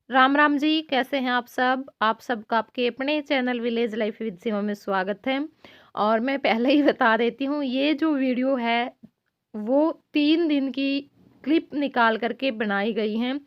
राम राम जी, कैसे हैं आप सब? आप सबका आपके अपने चैनल विलेज लाइफ विद सीमा में स्वागत है। और मैं पहले ही बता देती हूँ, ये जो वीडियो है वो 3 दिन की क्लिप निकाल करके बनाई गई हैं।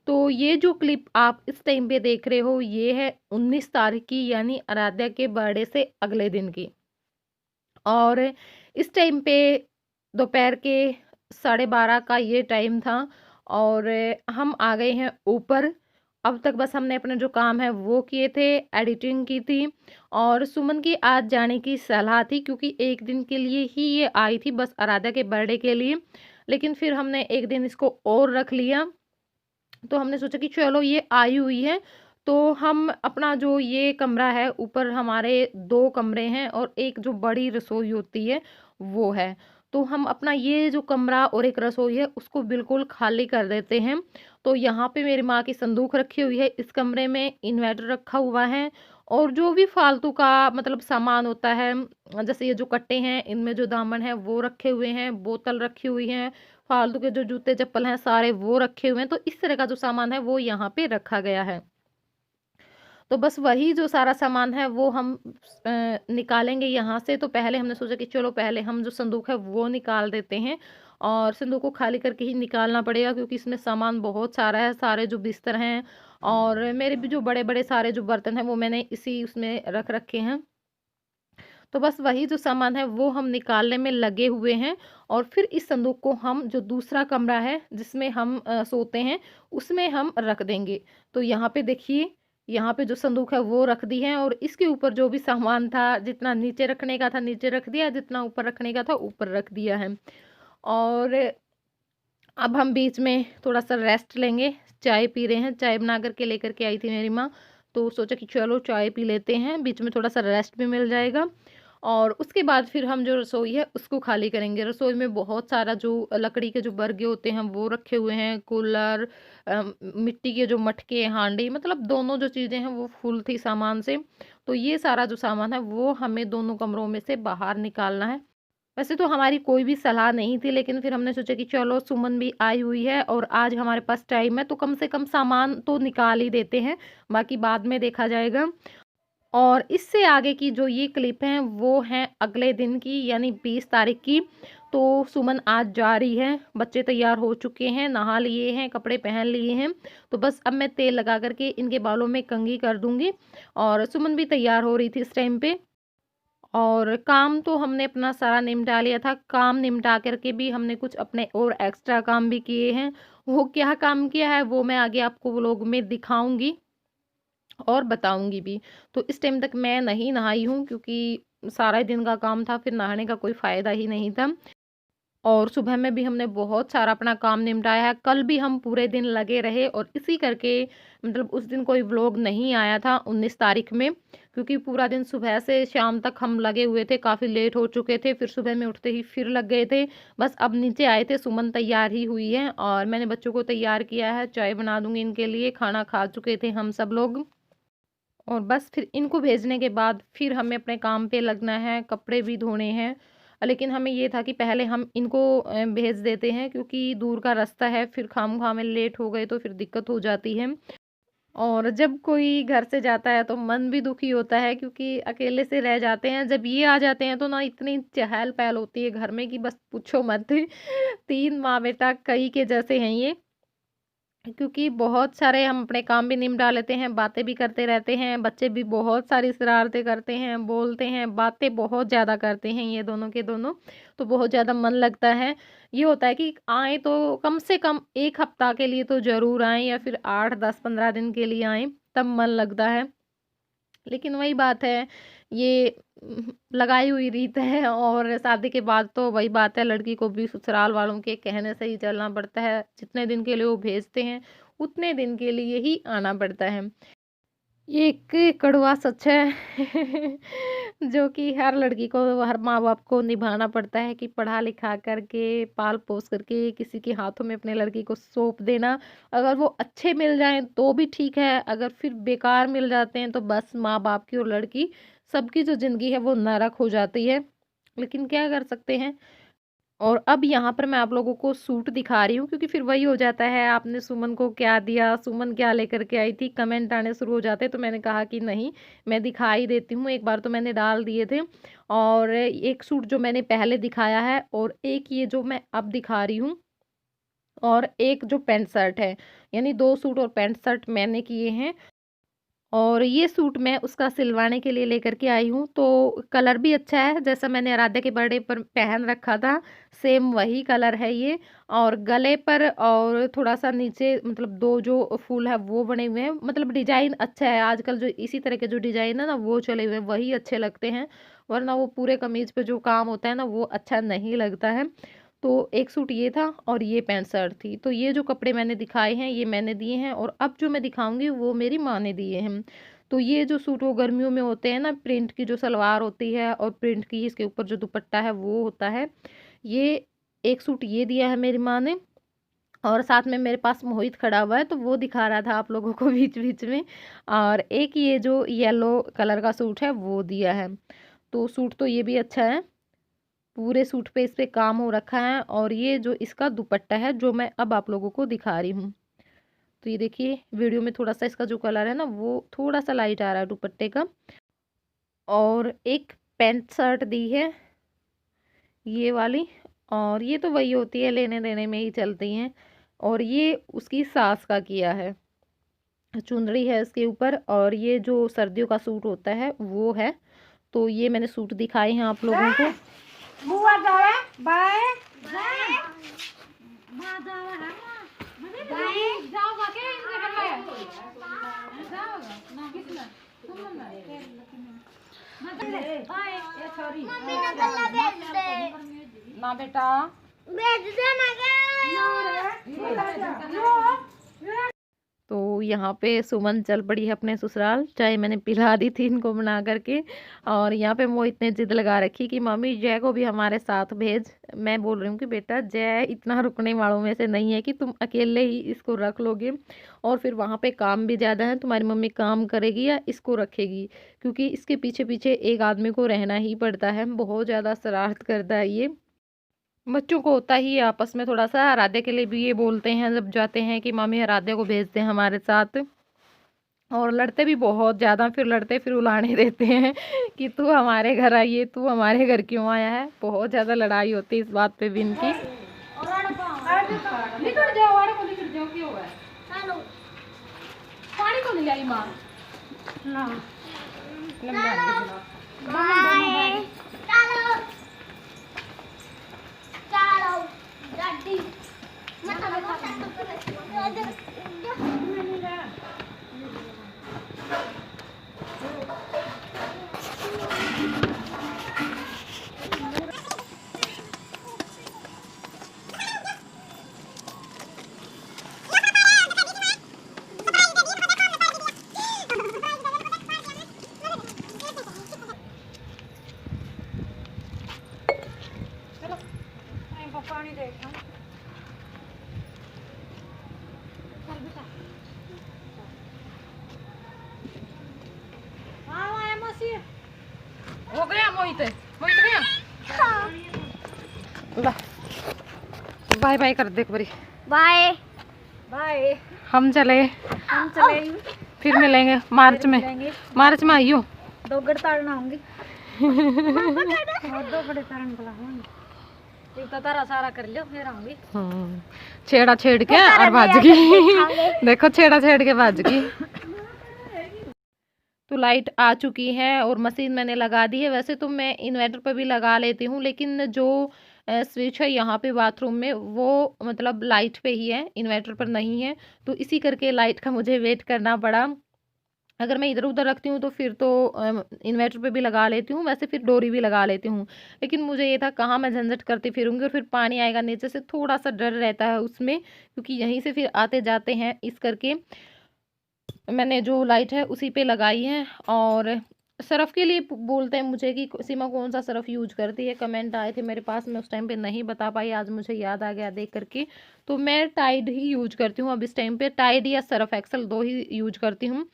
तो ये जो क्लिप आप इस टाइम पे देख रहे हो, ये है 19 तारीख की, यानी आराध्या के बर्थडे से अगले दिन की। और इस टाइम पे दोपहर के 12:30 का ये टाइम था। और हम आ गए हैं ऊपर। अब तक बस हमने अपने जो काम है वो किए थे, एडिटिंग की थी। और सुमन की आज जाने की सलाह थी, क्योंकि एक दिन के लिए ही ये आई थी, बस आराध्या के बर्थडे के लिए। लेकिन फिर हमने एक दिन इसको और रख लिया। तो हमने सोचा कि चलो ये आई हुई है, तो हम अपना जो ये कमरा है, ऊपर हमारे 2 कमरे हैं और एक जो बड़ी रसोई होती है वो है। तो हम अपना ये जो कमरा और एक रसोई है उसको बिल्कुल खाली कर देते हैं। तो यहाँ पे मेरी माँ की संदूक रखी हुई है, इस कमरे में इन्वर्टर रखा हुआ है। और जो भी फालतू का मतलब सामान होता है, जैसे ये जो कट्टे हैं इनमें जो दामन है वो रखे हुए हैं, बोतल रखी हुई है, फालतू के जो जूते चप्पल हैं सारे वो रखे हुए हैं। तो इस तरह का जो सामान है वो यहाँ पे रखा गया है। तो बस वही जो सारा सामान है वो हम निकालेंगे यहाँ से। तो पहले हमने सोचा कि चलो पहले हम जो संदूक है वो निकाल देते हैं। और संदूक को खाली करके ही निकालना पड़ेगा, क्योंकि इसमें सामान बहुत सारा है। सारे जो बिस्तर हैं और मेरे भी जो बड़े बड़े सारे जो बर्तन हैं वो मैंने इसी उसमें रख रखे हैं। तो बस वही जो सामान है वो हम निकालने में लगे हुए हैं। और फिर इस संदूक को हम जो दूसरा कमरा है जिसमें हम सोते हैं उसमें हम रख देंगे। तो यहाँ पे देखिए, यहाँ पे जो संदूक है वो रख दी है, और इसके ऊपर जो भी सामान था, जितना नीचे रखने का था नीचे रख दिया, जितना ऊपर रखने का था ऊपर रख दिया है। और अब हम बीच में थोड़ा सा रेस्ट लेंगे। चाय पी रहे हैं, चाय बना करके लेकर के आई थी मेरी माँ। तो सोचा कि चलो चाय पी लेते हैं, बीच में थोड़ा सा रेस्ट भी मिल जाएगा। और उसके बाद फिर हम जो रसोई है उसको खाली करेंगे। रसोई में बहुत सारा जो लकड़ी के जो बर्गे होते हैं वो रखे हुए हैं, कूलर, मिट्टी के जो मटके, हांडी, मतलब दोनों जो चीज़ें हैं वो फुल थी सामान से। तो ये सारा जो सामान है वो हमें दोनों कमरों में से बाहर निकालना है। वैसे तो हमारी कोई भी सलाह नहीं थी, लेकिन फिर हमने सोचा कि चलो सुमन भी आई हुई है और आज हमारे पास टाइम है, तो कम से कम सामान तो निकाल ही देते हैं, बाकी बाद में देखा जाएगा। और इससे आगे की जो ये क्लिप है वो है अगले दिन की, यानी 20 तारीख की। तो सुमन आज जा रही है, बच्चे तैयार हो चुके हैं, नहा लिए हैं, कपड़े पहन लिए हैं। तो बस अब मैं तेल लगा करके इनके बालों में कंघी कर दूंगी। और सुमन भी तैयार हो रही थी इस टाइम पे। और काम तो हमने अपना सारा निपटा लिया था। काम निपटा करके भी हमने कुछ अपने और एक्स्ट्रा काम भी किए हैं। वो क्या काम किया है वो मैं आगे आपको व्लॉग में दिखाऊंगी और बताऊंगी भी। तो इस टाइम तक मैं नहीं नहाई हूँ, क्योंकि सारा ही दिन का काम था, फिर नहाने का कोई फ़ायदा ही नहीं था। और सुबह में भी हमने बहुत सारा अपना काम निपटाया है। कल भी हम पूरे दिन लगे रहे और इसी करके मतलब उस दिन कोई व्लॉग नहीं आया था 19 तारीख में, क्योंकि पूरा दिन सुबह से शाम तक हम लगे हुए थे, काफ़ी लेट हो चुके थे, फिर सुबह में उठते ही फिर लग गए थे। बस अब नीचे आए थे, सुमन तैयार ही हुई है और मैंने बच्चों को तैयार किया है, चाय बना दूंगी इनके लिए। खाना खा चुके थे हम सब लोग। और बस फिर इनको भेजने के बाद फिर हमें अपने काम पे लगना है, कपड़े भी धोने हैं। लेकिन हमें ये था कि पहले हम इनको भेज देते हैं, क्योंकि दूर का रास्ता है, फिर खामखा में लेट हो गए तो फिर दिक्कत हो जाती है। और जब कोई घर से जाता है तो मन भी दुखी होता है, क्योंकि अकेले से रह जाते हैं। जब ये आ जाते हैं तो ना इतनी चहल पहल होती है घर में कि बस पूछो मत। 3 माँ बेटा कई के जैसे हैं ये। क्योंकि बहुत सारे हम अपने काम भी निपटा लेते हैं, बातें भी करते रहते हैं, बच्चे भी बहुत सारी शरारतें करते हैं, बोलते हैं, बातें बहुत ज़्यादा करते हैं ये दोनों के दोनों। तो बहुत ज़्यादा मन लगता है। ये होता है कि आएँ तो कम से कम 1 हफ्ता के लिए तो ज़रूर आएँ, या फिर 8, 10, 15 दिन के लिए आएँ, तब मन लगता है। लेकिन वही बात है, ये लगाई हुई रीत है। और शादी के बाद तो वही बात है, लड़की को भी ससुराल वालों के कहने से ही चलना पड़ता है। जितने दिन के लिए वो भेजते हैं उतने दिन के लिए ही आना पड़ता है। ये एक कड़वा सच है। जो कि हर लड़की को, हर माँ बाप को निभाना पड़ता है, कि पढ़ा लिखा करके, पाल पोस करके किसी के हाथों में अपने लड़की को सौंप देना। अगर वो अच्छे मिल जाएं तो भी ठीक है, अगर फिर बेकार मिल जाते हैं तो बस माँ बाप की और लड़की सबकी जो ज़िंदगी है वो नरक हो जाती है। लेकिन क्या कर सकते हैं, और अब यहाँ पर मैं आप लोगों को सूट दिखा रही हूँ, क्योंकि फिर वही हो जाता है, आपने सुमन को क्या दिया, सुमन क्या लेकर के आई थी, कमेंट आने शुरू हो जाते हैं। तो मैंने कहा कि नहीं, मैं दिखा ही देती हूँ। एक बार तो मैंने डाल दिए थे, और एक सूट जो मैंने पहले दिखाया है और एक ये जो मैं अब दिखा रही हूँ, और एक जो पैंट शर्ट है, यानी 2 सूट और पैंट शर्ट मैंने किए हैं। और ये सूट मैं उसका सिलवाने के लिए लेकर के आई हूँ, तो कलर भी अच्छा है, जैसा मैंने आराध्या के बर्थडे पर पहन रखा था, सेम वही कलर है ये। और गले पर और थोड़ा-सा नीचे, मतलब 2 जो फूल है वो बने हुए हैं, मतलब डिज़ाइन अच्छा है। आजकल जो इसी तरह के जो डिज़ाइन है ना वो चले हुए हैं, वही अच्छे लगते हैं, वरना वो पूरे कमीज़ पे जो काम होता है ना वो अच्छा नहीं लगता है। तो एक सूट ये था और ये पैंट शर्ट थी। तो ये जो कपड़े मैंने दिखाए हैं ये मैंने दिए हैं, और अब जो मैं दिखाऊँगी वो मेरी माँ ने दिए हैं। तो ये जो सूट वो गर्मियों में होते हैं ना, प्रिंट की जो सलवार होती है और प्रिंट की इसके ऊपर जो दुपट्टा है वो होता है। ये एक सूट ये दिया है मेरी माँ ने, और साथ में मेरे पास मोहित खड़ा हुआ है तो वो दिखा रहा था आप लोगों को बीच-बीच में। और एक ये जो येलो कलर का सूट है वो दिया है। तो सूट तो ये भी अच्छा है। पूरे सूट पे इस पे काम हो रखा है, और ये जो इसका दुपट्टा है जो मैं अब आप लोगों को दिखा रही हूँ। तो ये देखिए वीडियो में थोड़ा सा इसका जो कलर है ना वो थोड़ा सा लाइट आ रहा है दुपट्टे का। और एक पैंट शर्ट दी है ये वाली, और ये तो वही होती है, लेने देने में ही चलती हैं। और ये उसकी सास का किया है, चुनरी है इसके ऊपर, और ये जो सर्दियों का सूट होता है वो है। तो ये मैंने सूट दिखाए हैं आप लोगों को। बुआ जावे बाय बाय मां जावे है बाय जाओगा के इन जगह पे जाओगा ना किसने तुम ना बाय ये छोरी मम्मी ने गला भेज दे ना बेटा भेज दे ना के तो यहाँ पे सुमन चल पड़ी है अपने ससुराल, चाय मैंने पिला दी थी इनको बना करके। और यहाँ पे मोहित ने जिद लगा रखी कि मम्मी जय को भी हमारे साथ भेज। मैं बोल रही हूँ कि बेटा जय इतना रुकने वालों में से नहीं है कि तुम अकेले ही इसको रख लोगे, और फिर वहाँ पे काम भी ज़्यादा है, तुम्हारी मम्मी काम करेगी या इसको रखेगी, क्योंकि इसके पीछे पीछे एक आदमी को रहना ही पड़ता है। बहुत ज़्यादा शरारत करता है ये। बच्चों को होता ही है आपस में थोड़ा सा। आराध्या के लिए भी ये बोलते हैं जब जाते हैं कि मम्मी आराध्या को भेज दें हमारे साथ, और लड़ते भी बहुत ज़्यादा, फिर लड़ते फिर उलाने देते हैं कि तू हमारे घर आई है, तू हमारे घर क्यों आया है। बहुत ज़्यादा लड़ाई होती है इस बात पे भी इनकी। निकल जाओ आड़े को निकल जाओ क्यों है हेलो पानी को ले आई मां ना बाय चलो चलो गड्डी मत पानी देखा चल बेटा हाँ आया मौसी हो गया मोहित, मोहित गया। ला बाय बाय कर देख बरी। बाय बाय हम चले फिर मिलेंगे मार्च में। मार्च में आइयो दो गड़ ताड़ना होंगी और दो गड़ ताड़न को लाऊंगी तो तारा सारा कर लियो फिर आऊंगी। छेड़ा छेड़ के और भाज गई देखो छेड़ा छेड़ के भाज गई। तो लाइट आ चुकी है और मशीन मैंने लगा दी है। वैसे तो मैं इन्वर्टर पर भी लगा लेती हूँ, लेकिन जो स्विच है यहाँ पे बाथरूम में वो मतलब लाइट पे ही है, इन्वर्टर पर नहीं है। तो इसी करके लाइट का मुझे वेट करना पड़ा। अगर मैं इधर उधर रखती हूँ तो फिर तो इन्वर्टर पे भी लगा लेती हूँ, वैसे फिर डोरी भी लगा लेती हूँ। लेकिन मुझे ये था कहाँ मैं झंझट करती फिरूंगी, और फिर पानी आएगा नीचे से, थोड़ा सा डर रहता है उसमें, क्योंकि यहीं से फिर आते जाते हैं, इस करके मैंने जो लाइट है उसी पे लगाई है। और सर्फ़ के लिए बोलते हैं मुझे कि सीमा कौन सा सर्फ़ यूज करती है, कमेंट आए थे मेरे पास, मैं उस टाइम पे नहीं बता पाई, आज मुझे याद आ गया देख करके। तो मैं टाइड ही यूज करती हूँ अब इस टाइम पे, टाइड या सर्फ़ एक्सेल 2 ही यूज करती हूँ।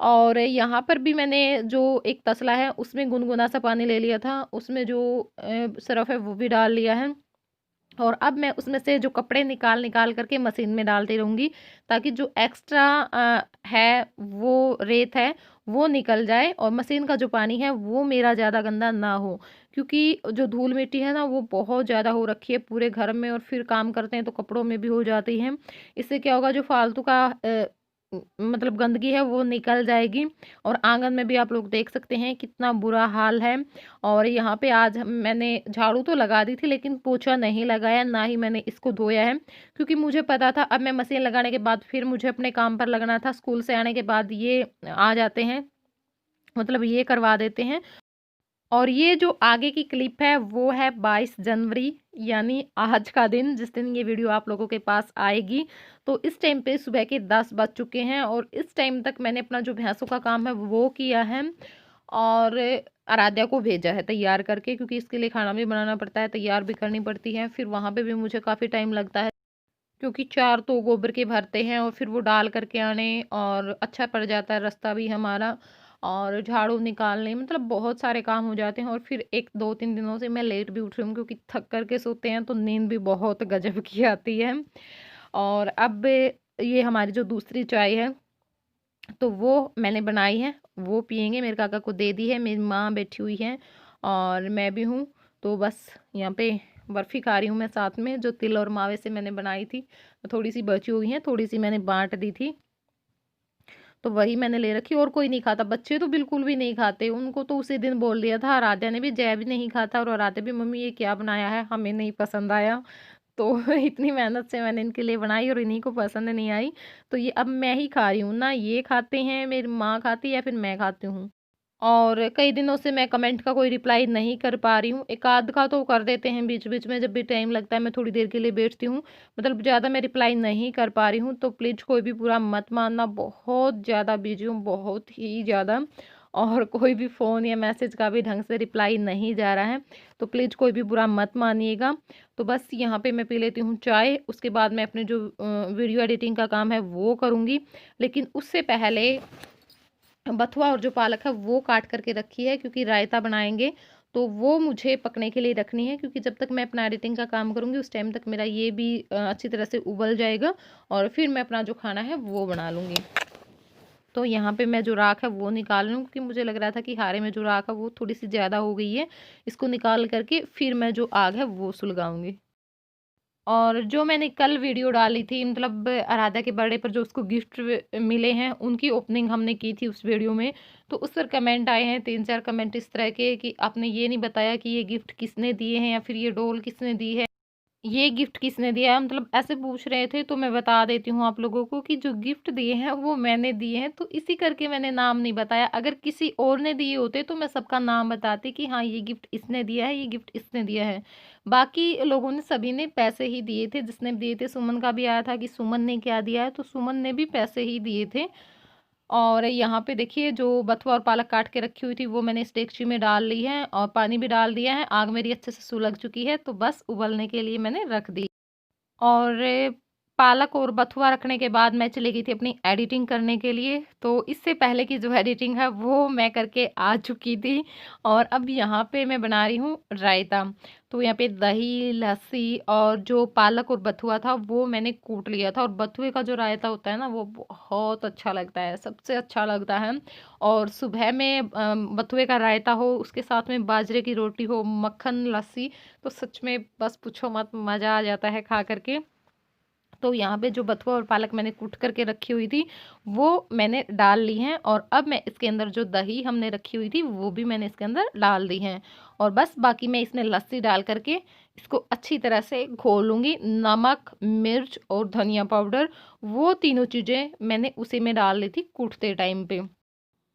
और यहाँ पर भी मैंने जो एक तसला है उसमें गुनगुना सा पानी ले लिया था, उसमें जो सर्फ़ है वो भी डाल लिया है। और अब मैं उसमें से जो कपड़े निकाल निकाल करके मशीन में डालती रहूँगी, ताकि जो एक्स्ट्रा है वो रेत है वो निकल जाए और मशीन का जो पानी है वो मेरा ज़्यादा गंदा ना हो। क्योंकि जो धूल मिट्टी है ना वो बहुत ज़्यादा हो रखी है पूरे घर में, और फिर काम करते हैं तो कपड़ों में भी हो जाती है। इससे क्या होगा, जो फालतू का मतलब गंदगी है वो निकल जाएगी। और आंगन में भी आप लोग देख सकते हैं कितना बुरा हाल है। और यहाँ पे आज मैंने झाड़ू तो लगा दी थी, लेकिन पोछा नहीं लगाया, ना ही मैंने इसको धोया है, क्योंकि मुझे पता था अब मैं मशीन लगाने के बाद फिर मुझे अपने काम पर लगना था। स्कूल से आने के बाद ये आ जाते हैं, मतलब ये करवा देते हैं। और ये जो आगे की क्लिप है वो है 22 जनवरी, यानी आज का दिन, जिस दिन ये वीडियो आप लोगों के पास आएगी। तो इस टाइम पे सुबह के 10 बज चुके हैं, और इस टाइम तक मैंने अपना जो भैंसों का काम है वो किया है, और आराध्या को भेजा है तैयार करके, क्योंकि इसके लिए खाना भी बनाना पड़ता है, तैयार भी करनी पड़ती है। फिर वहाँ पे भी मुझे काफ़ी टाइम लगता है, क्योंकि 4 तो गोबर के भरते हैं और फिर वो डाल करके आने, और अच्छा पड़ जाता है रास्ता भी हमारा, और झाड़ू निकालने, मतलब बहुत सारे काम हो जाते हैं। और फिर 1-2-3 दिनों से मैं लेट भी उठ रही हूँ, क्योंकि थक कर के सोते हैं तो नींद भी बहुत गजब की आती है। और अब ये हमारी जो दूसरी चाय है तो वो मैंने बनाई है, वो पियेंगे, मेरे काका को दे दी है, मेरी माँ बैठी हुई है और मैं भी हूँ। तो बस यहाँ पे बर्फ़ी खा रही हूँ मैं साथ में, जो तिल और मावे से मैंने बनाई थी। तो थोड़ी सी बची हुई है, थोड़ी सी मैंने बांट दी थी, तो वही मैंने ले रखी। और कोई नहीं खाता, बच्चे तो बिल्कुल भी नहीं खाते, उनको तो उसी दिन बोल दिया था। आराध्या ने भी, जय भी नहीं खाता, और आराध्या भी, मम्मी ये क्या बनाया है, हमें नहीं पसंद आया। तो इतनी मेहनत से मैंने इनके लिए बनाई और इन्हीं को पसंद नहीं आई। तो ये अब मैं ही खा रही हूँ ना, ये खाते हैं, मेरी माँ खाती है, या फिर मैं खाती हूँ। और कई दिनों से मैं कमेंट का कोई रिप्लाई नहीं कर पा रही हूँ। एक आध का तो कर देते हैं बीच बीच में, जब भी टाइम लगता है मैं थोड़ी देर के लिए बैठती हूँ, मतलब ज़्यादा मैं रिप्लाई नहीं कर पा रही हूँ। तो प्लीज़ कोई भी बुरा मत मानना, बहुत ज़्यादा बिजी हूँ, बहुत ही ज़्यादा। और कोई भी फ़ोन या मैसेज का भी ढंग से रिप्लाई नहीं जा रहा है, तो प्लीज़ कोई भी बुरा मत मानिएगा। तो बस यहाँ पे मैं पी लेती हूँ चाय, उसके बाद मैं अपने जो वीडियो एडिटिंग का काम है वो करूँगी। लेकिन उससे पहले बथुआ और जो पालक है वो काट करके रखी है, क्योंकि रायता बनाएंगे, तो वो मुझे पकने के लिए रखनी है। क्योंकि जब तक मैं अपना एडिटिंग का काम करूँगी उस टाइम तक मेरा ये भी अच्छी तरह से उबल जाएगा, और फिर मैं अपना जो खाना है वो बना लूँगी। तो यहाँ पे मैं जो राख है वो निकाल लूँ, क्योंकि मुझे लग रहा था कि हारे में जो राख है वो थोड़ी सी ज़्यादा हो गई है। इसको निकाल करके फिर मैं जो आग है वो सुलगाऊंगी। और जो मैंने कल वीडियो डाली थी, मतलब आराध्या के बर्थडे पर जो उसको गिफ्ट मिले हैं, उनकी ओपनिंग हमने की थी उस वीडियो में। तो उस पर कमेंट आए हैं 3-4 कमेंट इस तरह के, कि आपने ये नहीं बताया कि ये गिफ्ट किसने दिए हैं, या फिर ये डॉल किसने दी है, ये गिफ्ट किसने दिया है, मतलब ऐसे पूछ रहे थे। तो मैं बता देती हूँ आप लोगों को कि जो गिफ्ट दिए हैं वो मैंने दिए हैं, तो इसी करके मैंने नाम नहीं बताया। अगर किसी और ने दिए होते तो मैं सबका नाम बताती कि हाँ ये गिफ्ट इसने दिया है, ये गिफ्ट इसने दिया है। बाकी लोगों ने, सभी ने पैसे ही दिए थे। जिसने दिए थे, सुमन का भी आया था कि सुमन ने क्या दिया है, तो सुमन ने भी पैसे ही दिए थे। और यहाँ पे देखिए, जो बथुआ और पालक काट के रखी हुई थी वो मैंने इस डेगची में डाल ली है, और पानी भी डाल दिया है। आग मेरी अच्छे से सुलग चुकी है, तो बस उबलने के लिए मैंने रख दी। और पालक और बथुआ रखने के बाद मैं चली गई थी अपनी एडिटिंग करने के लिए। तो इससे पहले की जो एडिटिंग है वो मैं करके आ चुकी थी, और अब यहाँ पे मैं बना रही हूँ रायता। तो यहाँ पे दही, लस्सी और जो पालक और बथुआ था वो मैंने कूट लिया था। और बथुए का जो रायता होता है ना वो बहुत अच्छा लगता है, सबसे अच्छा लगता है। और सुबह में बथुए का रायता हो, उसके साथ में बाजरे की रोटी हो, मक्खन, लस्सी, तो सच में बस पूछो मत, मज़ा आ जाता है खा करके। तो यहाँ पे जो बथुआ और पालक मैंने कूट करके रखी हुई थी वो मैंने डाल ली हैं, और अब मैं इसके अंदर जो दही हमने रखी हुई थी वो भी मैंने इसके अंदर डाल दी हैं। और बस बाकी मैं इसमें लस्सी डाल करके इसको अच्छी तरह से घोलूंगी। नमक, मिर्च और धनिया पाउडर, वो तीनों चीज़ें मैंने उसी में डाल ली थी कूटते टाइम पे।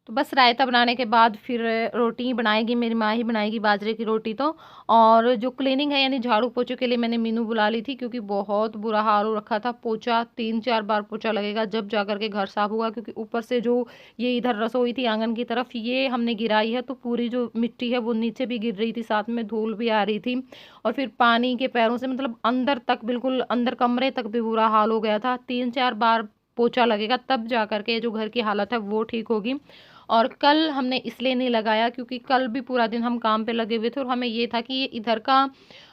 तो बस रायता बनाने के बाद फिर रोटी ही बनाएगी, मेरी माँ ही बनाएगी बाजरे की रोटी तो। और जो क्लीनिंग है, यानी झाड़ू पोछे के लिए मैंने मीनू बुला ली थी, क्योंकि बहुत बुरा हाल हो रखा था। पोछा 3-4 बार पोछा लगेगा जब जा कर के घर साफ होगा, क्योंकि ऊपर से जो ये इधर रसोई थी आंगन की तरफ, ये हमने गिराई है, तो पूरी जो मिट्टी है वो नीचे भी गिर रही थी, साथ में धूल भी आ रही थी। और फिर पानी के पैरों से, मतलब अंदर तक, बिल्कुल अंदर कमरे तक भी बुरा हाल हो गया था। 3-4 बार पोछा लगेगा तब जा करके जो घर की हालत है वो ठीक होगी। और कल हमने इसलिए नहीं लगाया क्योंकि कल भी पूरा दिन हम काम पे लगे हुए थे, और हमें ये था कि ये इधर का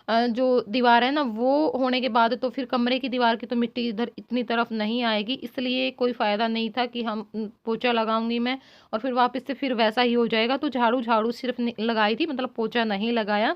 जो दीवार है ना वो होने के बाद तो फिर कमरे की दीवार की तो मिट्टी इधर इतनी तरफ नहीं आएगी, इसलिए कोई फ़ायदा नहीं था कि हम पोछा लगाऊंगी मैं और फिर वापस से फिर वैसा ही हो जाएगा। तो झाड़ू झाड़ू सिर्फ लगाई थी, मतलब पोछा नहीं लगाया।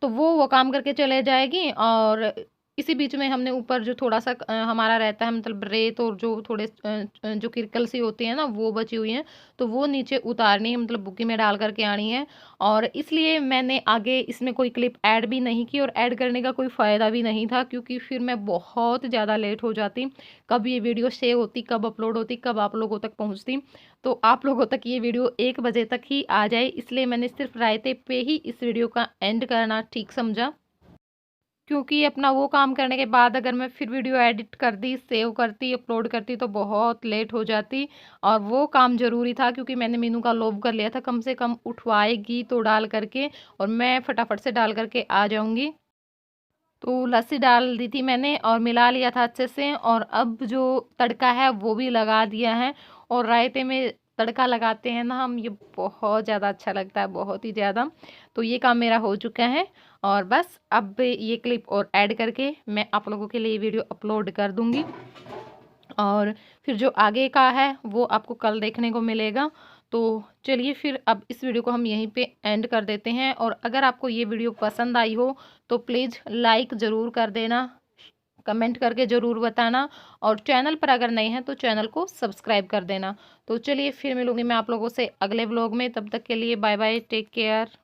तो वो काम करके चले जाएगी। और इसी बीच में हमने ऊपर जो थोड़ा सा हमारा रहता है, मतलब रेत और जो थोड़े जो किरकल सी होती है ना वो बची हुई है, तो वो नीचे उतारनी है, मतलब बुक्की में डाल करके आनी है। और इसलिए मैंने आगे इसमें कोई क्लिप ऐड भी नहीं की, और ऐड करने का कोई फ़ायदा भी नहीं था क्योंकि फिर मैं बहुत ज़्यादा लेट हो जाती। कब ये वीडियो सेव होती, कब अपलोड होती, कब आप लोगों तक पहुँचती, तो आप लोगों तक ये वीडियो 1 बजे तक ही आ जाए, इसलिए मैंने सिर्फ रायते पे ही इस वीडियो का एंड करना ठीक समझा। क्योंकि अपना वो काम करने के बाद अगर मैं फिर वीडियो एडिट करती, सेव करती, अपलोड करती तो बहुत लेट हो जाती। और वो काम ज़रूरी था क्योंकि मैंने मीनू का लोभ कर लिया था, कम से कम उठवाएगी तो डाल करके, और मैं फटाफट से डाल करके आ जाऊँगी। तो लस्सी डाल दी थी मैंने और मिला लिया था अच्छे से, और अब जो तड़का है वो भी लगा दिया है। और रायते में तड़का लगाते हैं ना हम, ये बहुत ज़्यादा अच्छा लगता है, बहुत ही ज़्यादा। तो ये काम मेरा हो चुका है, और बस अब ये क्लिप और ऐड करके मैं आप लोगों के लिए वीडियो अपलोड कर दूँगी। और फिर जो आगे का है वो आपको कल देखने को मिलेगा। तो चलिए फिर अब इस वीडियो को हम यहीं पे एंड कर देते हैं। और अगर आपको ये वीडियो पसंद आई हो तो प्लीज़ लाइक ज़रूर कर देना, कमेंट करके ज़रूर बताना, और चैनल पर अगर नए हैं तो चैनल को सब्सक्राइब कर देना। तो चलिए फिर मिलूँगी मैं आप लोगों से अगले व्लॉग में, तब तक के लिए बाय बाय, टेक केयर।